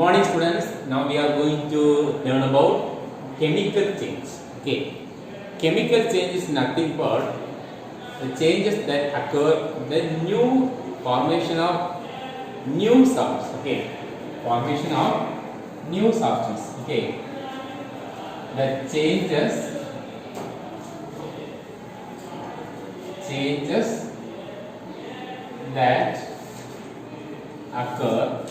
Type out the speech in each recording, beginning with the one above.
Morning students, now we are going to learn about chemical change. Okay, chemical change is nothing but the changes that occur, the new formation of new substance. Okay, formation of new substance. Okay, the changes that occur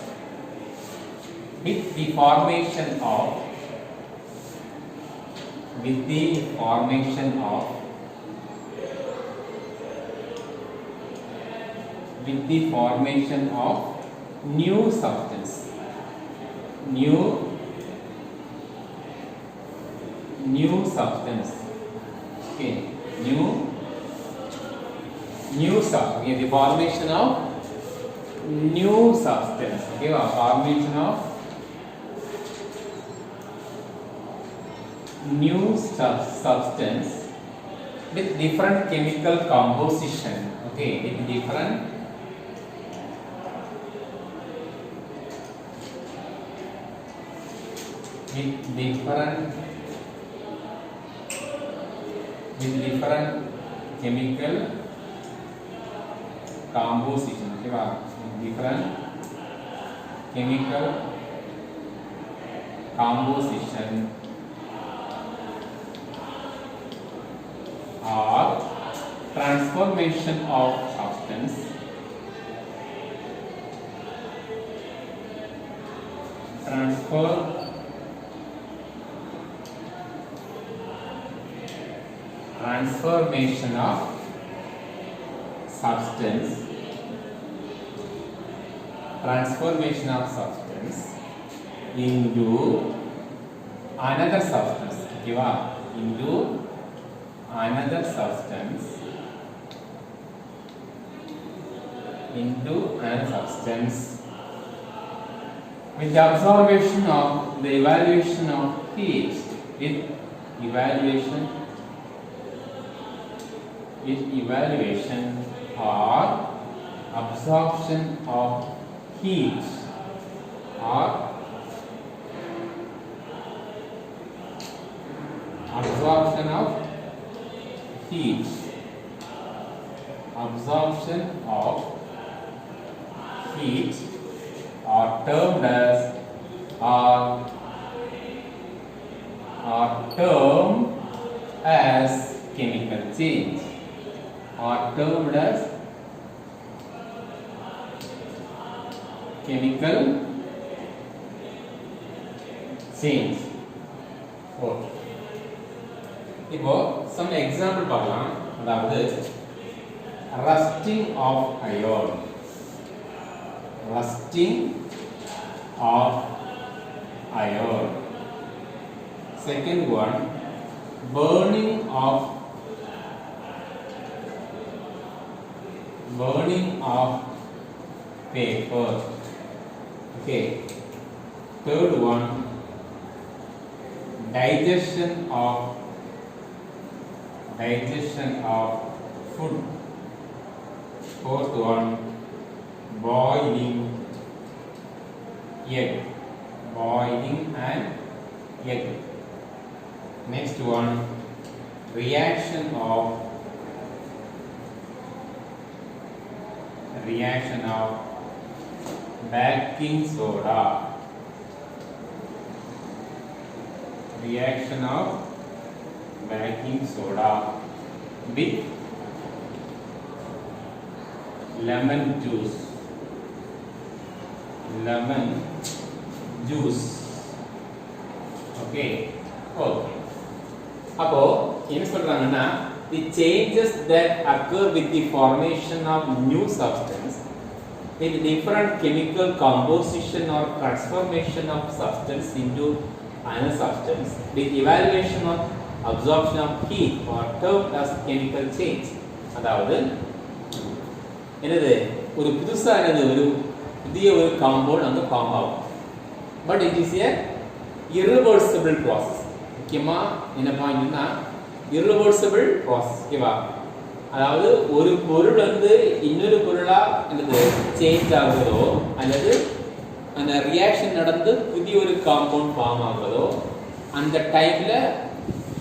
with the formation of new substance, new substance. Okay, new substance. Okay, the formation of new substance. Okay, formation of new substance with different chemical composition. Okay, with different chemical composition. Okay, different chemical composition or transformation of substance transformation of into another substance. Okay, into another substance with the observation of the evaluation of heat, with evaluation or absorption of heat or absorption of heat are termed as chemical change, or termed as chemical change. Okay. இப்போ some example பார்க்கலாம். அதாவது rusting of iron, second one, burning of paper. Okay, third one, digestion of food. Fourth one, boiling an egg. Next one, reaction of baking soda. With lemon juice. Okay. அப்போ என்ன சொல்றாங்கன்னா, the changes that occur with the formation of new substance with different chemical composition or transformation of substance into another substance with evaluation of absorption of heat or termed as chemical change. அதாவது என்னது, ஒரு புதிய ஒரு compound அங்க form ஆகும். But it is a irreversible process. முக்கியமா என்ன பாயிண்ட்னா irreversible process. ஓகேவா, அதாவது ஒரு பொருள் இன்னொரு பொருளா என்னது சேஞ்ச் ஆகுதோ அல்லது அந்த ரியாக்ஷன் நடந்து புதிய ஒரு காம்பவுண்ட் ஃபார்ம் ஆகுதோ அந்த டைம்ல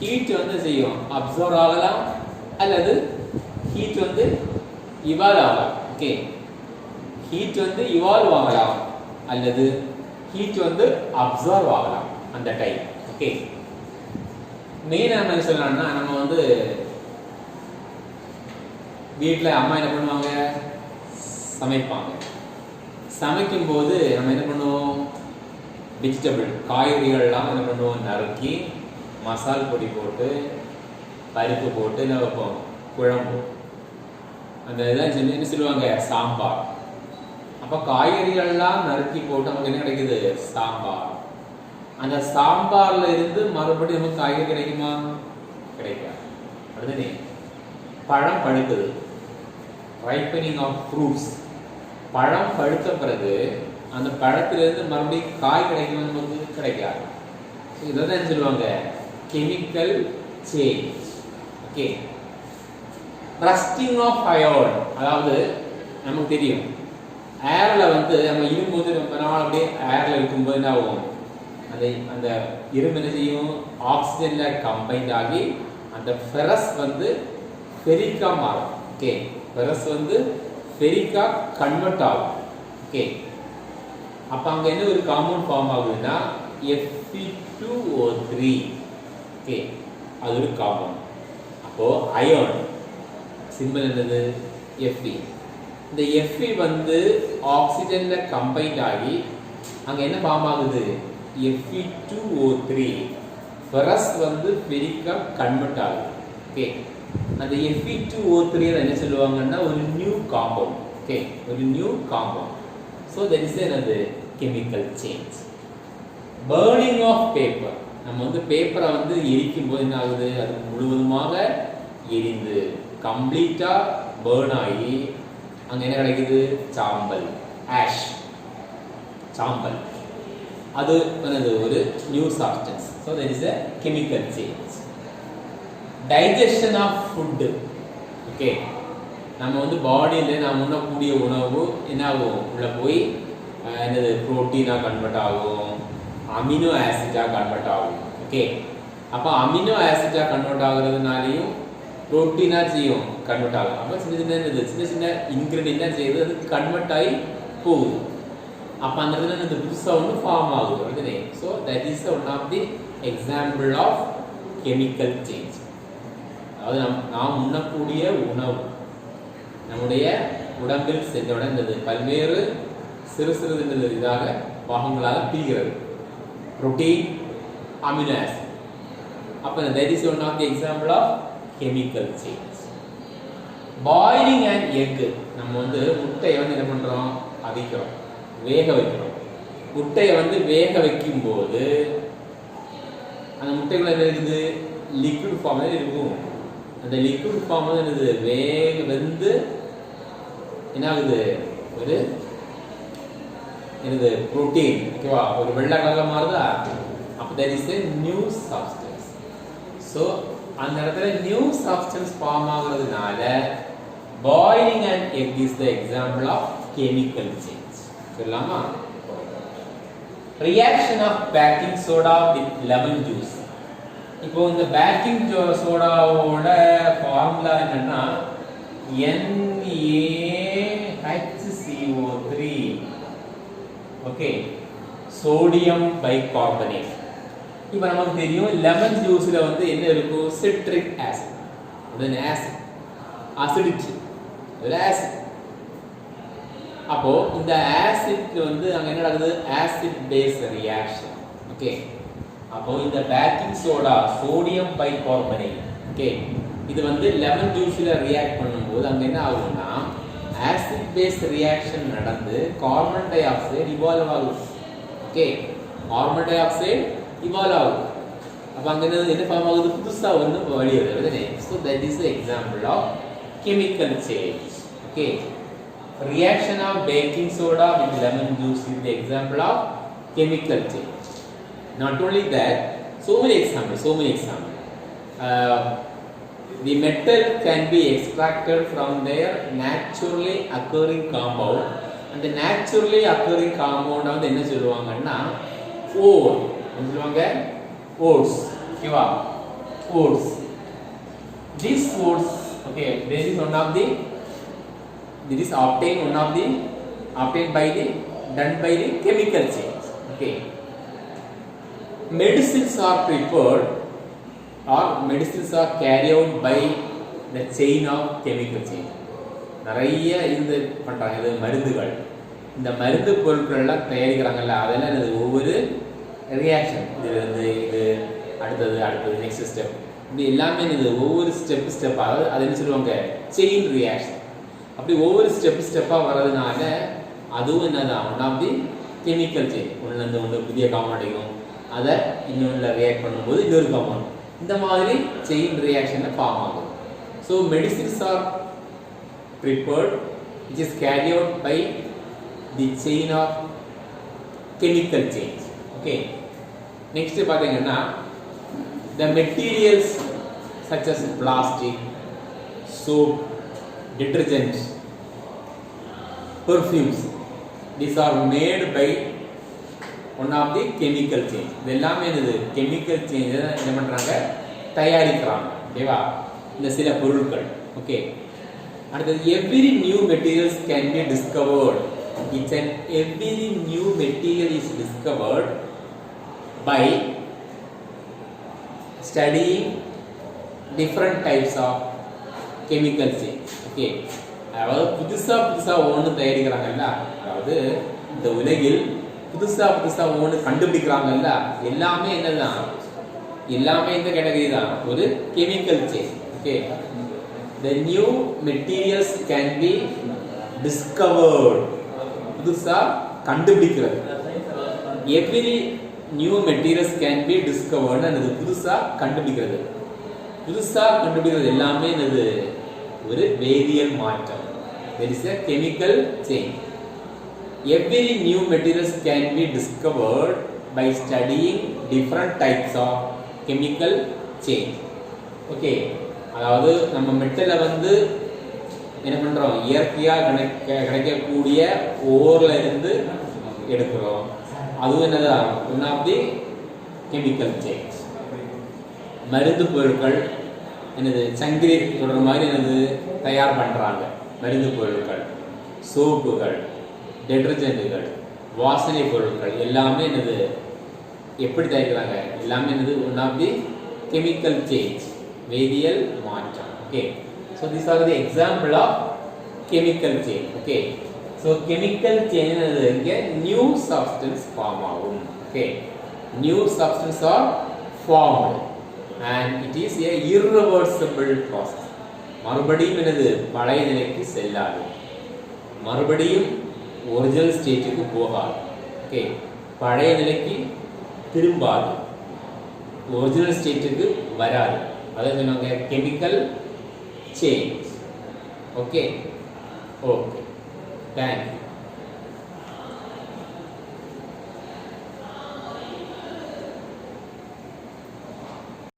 ஹீட் வந்து செய்யும் அப்சர்வ் ஆகலாம் அல்லது ஹீட் வந்து இவால்வ் ஆகலாம். ஓகே, ஹீட் வந்து இவால்வ் ஆகலாம் அல்லது ஹீட் வந்து அப்சர்வ் ஆகலாம் அந்த டைம். ஓகே, மெயின் நம்ம என்ன சொல்லலாம்னா, நம்ம வந்து வீட்டில் அம்மா என்ன பண்ணுவாங்க, சமைப்பாங்க. சமைக்கும் போது நம்ம என்ன பண்ணுவோம், வெஜிடபிள் காய்கறிகள்லாம் என்ன பண்ணுவோம், நறுக்கி மசால் பொடி போட்டு பருப்பு போட்டு என்ன வைப்போம், குழம்பு. அந்த இதான் என்ன சொல்லுவாங்க, சாம்பார். அப்போ காய்கறிகள்லாம் நறுக்கி போட்டு நமக்கு என்ன கிடைக்குது, சாம்பார். அந்த சாம்பார்ல இருந்து மறுபடியும் நமக்கு காய்கறி கிடைக்குமா, கிடைக்காது. அடுத்தது பழம் பழுக்குது, ரைப்பனிங் ஆஃப் ஃப்ரூட்ஸ். பழம் பழுத்த பிறகு அந்த பழத்திலிருந்து மறுபடியும் காய் கிடைக்குமா, நமக்கு கிடைக்காது. இதான் சொல்லுவாங்க chemical change. Okay, rusting of iron, அதாவது நமக்கு தெரியும் ஏர்ல வந்து நம்ம இருக்கும்போது ரொம்ப நாள் அப்படியே ஏர்ல இருக்கும்போது என்ன ஆகும், அந்த இரும்பு என்ன செய்யும், ஆக்சிஜன்ல கம்பைண்ட் ஆகி அந்த ஃபெரஸ் வந்து ஃபெரிக்கா மாறும். ஓகே, ஃபெரஸ் வந்து ஃபெரிக்கா கன்வெர்ட் ஆகும். ஓகே, அப்ப அங்க என்ன ஒரு காம்பவுண்ட் ஃபார்ம் ஆகுதுன்னா Fe2O3. ஓகே, அது ஒரு காம்பவுண்ட். அப்போ அயர்ன் சிம்பிள் என்னது, Fe. இந்த Fe வந்து ஆக்சிஜன்ல கம்பைண்ட் ஆகி அங்க என்ன ஃபார்ம் ஆகுது, Fe2O3. ஃபெரஸ் வந்து ஃபெரிக்கா கன்வெர்ட் ஆகுது. ஓகே, அந்த Fe2O3 என்ன சொல்லுவாங்கன்னா ஒரு நியூ காம்பவுண்ட். ஓகே, ஒரு new compound. So that is another chemical change. burning of paper, நம்ம வந்து பேப்பரை வந்து எரிக்கும் போது என்ன ஆகுது, அது முழுவதுமாக எரிந்து கம்ப்ளீட்டா பேர்ன் ஆகி அங்க என்ன கிடைக்குது, சாம்பல், ஆஷ், சாம்பல். அது வந்து ஒரு new substance. So that is a chemical change. digestion of food. Okay, நம்ம வந்து பாடியில் நம்ம உண்ணக்கூடிய உணவு என்ன ஆகும், உள்ள போய் என்னது புரோட்டீனாக கன்வெர்ட் ஆகும், அமினோ ஆசிட்டாக கன்வெர்ட் ஆகும். ஓகே, அப்போ அமினோ ஆசிட்டாக கன்வெர்ட் ஆகுறதுனாலையும் புரோட்டீனாக செய்யும் கன்வெர்ட் ஆகும். அப்போ சின்ன சின்ன இன்க்ரீடியன்ட் என்ன செய்யுது, அது கன்வெர்ட் ஆகி போகுது. அப்போ அந்த இடத்துல இந்த புதுசாக ஒன்று ஃபார்ம் ஆகுது. Okay, so that is one of the example of chemical change. அதாவது நாம் உண்ணக்கூடிய உணவு நம்முடைய உடம்பில் சென்றவுடன் இந்த பல்வேறு சிறு சிறு இதாக பாகங்களாக பிரிகிறது, புரோட்டீன், அமினோ ஆசிட். அப்போ that is one of the example of chemical change. Boiling and egg, நம்ம வந்து முட்டையை வந்து என்ன பண்றோம், அவிக்கிறோம், வேக வைக்கிறோம். முட்டையை வந்து வேக வைக்கும் போது அந்த முட்டைக்குள்ள என்ன இருக்குது, லிக்விட் ஃபார்ம்ல இருக்கும். அந்த லிக்விட் ஃபார்ம் வந்து என்னது, வேக வெந்து என்ன ஆகுது, ஒரு என்னது புரோட்டீன். ஓகேவா, ஒரு வெள்ளை கலர்ல மாறுதா. அப்போ that is a new substance. So அந்த இடத்துல நியூ சப்ஸ்டன்ஸ் ஃபார்ம் ஆகுறதுனால boiling and egg is the example of chemical change. சொல்லலாமா? Reaction of baking soda with lemon juice. இப்போ இந்த பேக்கிங் சோடாவோட ஃபார்முலா என்னன்னா NaHCO3. Okay, sodium bicarbonate. இப்போ நமக்கு தெரியும் லெமன் ஜூஸ்ல வந்து என்ன இருக்கும், சிட்ரிக் ஆசிட். அது ஆசிட், அசிடிட்டி, ஒரு ஆசிட். அப்போ இந்த ஆசிட் வந்து அங்க என்ன நடக்குது, ஆசிட் பேஸ் ரியாக்ஷன். ஓகே, அப்போ இந்த baking soda sodium bicarbonate, okay, இது வந்து லெமன் ஜூஸ்ல ரியாக்ட் பண்ணும்போது அங்க என்ன ஆகும்னா ஆசிட் பேஸ் ரியாக்ஷன் நடந்து கார்பன் டை ஆக்சைடு இவால்வ் ஆகும். Okay, carbon dioxide evolve ஆகும். அப்போ அங்க என்ன ஃபார்ம் ஆகுது, புதுசா ஒன்று வெளியேறுது. So that is the example of chemical change. Okay, reaction of baking soda with lemon juice is the example of chemical change. Not only that, so many examples. The metal can be extracted from their naturally occurring compound அந்த naturally occurring compound வந்து என்ன சொல்லுவாங்கன்னா ore என்ன சொல்லுவாங்க ores ஓகேவா ores these ores okay this is one of the this is obtained by the done by the chemical change okay medicines are prepared or medicines are carried out by the chain of chemical change நிறைய இந்த பண்றாங்க இது மருந்துகள் இந்த மருந்து பொருட்கள் எல்லாம் தயாரிக்கிறாங்கல்ல அதெல்லாம் இது ஒவ்வொரு ரியாக்ஷன் இது வந்து இது அடுத்தது நெக்ஸ்ட் ஸ்டெப் இப்படி எல்லாமே இது ஒவ்வொரு ஸ்டெப் அதாவது அது என்ன சொல்லுவாங்க செயின் ரியாக்ஷன் அப்படி ஒவ்வொரு ஸ்டெப்பாக வர்றதுனால அதுவும் என்னதான் one of the chemical chain ஒன்றுலேருந்து ஒன்று புதிய காம்பவுண்ட் அடிக்கும் அதை இன்னொன்றில் ரியாக்ட் பண்ணும்போது இன்னொரு காம்பவுண்ட் இந்த மாதிரி செயின் ரியாக்ஷனை ஃபார்ம் ஆகும் so medicines are prepared which is carried out by the chain of chemical change okay next பாத்தீங்கன்னா the materials such as plastic soap detergents perfumes these are made by one of the chemical change இதெல்லாம் என்னது chemical change என்ன பண்றாங்க தயாரிக்கறாங்க ஓகேவா இந்த சில பொருட்கள் okay அடுத்து every new materials can be discovered each and every new material is discovered by studying different types of chemical change okay அதாவது புதுசா ஒன்று தயாரிக்கிறாங்கல்ல அதாவது இந்த உலகில் புதுசா ஒன்று கண்டுபிடிக்கிறாங்கல்ல எல்லாமே என்னதான் எல்லாமே இந்த கேட்டகரி தான் ஒரு chemical change okay the new materials can be discovered புதுசா கண்டுபிடிக்கிறது every new materials can be discovered அது புதுசா கண்டுபிடிக்கிறது எல்லாமே இது ஒரு வேதியியல் மாற்றம் there is a chemical change every new materials can be discovered by studying different types of chemical change okay அதாவது நம்ம மெட்டலை வந்து என்ன பண்றோம் இயற்கையா கிடைக்கக்கூடிய ஓர்ல இருந்து எடுக்கிறோம் அதுவும் என்னதான் one of the chemical change மருந்து பொருட்கள் என்னது சங்கிலி தொடர் மாதிரி என்னது தயார் பண்றாங்க மருந்து பொருட்கள் சோப்புகள் டெட்டர்ஜென்ட்டுகள் வாசனை பொருட்கள் எல்லாமே என்னது எப்படி தயாரிக்கிறாங்க எல்லாமே என்னது one of the chemical change வேதியியல் மாற்றம் okay so these are the example of chemical change okay so chemical change இங்க new substance form ஆகும் okay new substance are formed and it is a irreversible process மறுபடியும் என்னது பழைய நிலைக்கு செல்லாது மறுபடியும் ஒரிஜினல் ஸ்டேட்டுக்கு போகாது okay பழைய நிலைக்கு திரும்பாது ஒரிஜினல் ஸ்டேட்டுக்கு வராது அதாவது சொன்னாங்க கெமிக்கல் சேஞ்ச் ஓகே தேங்க்யூ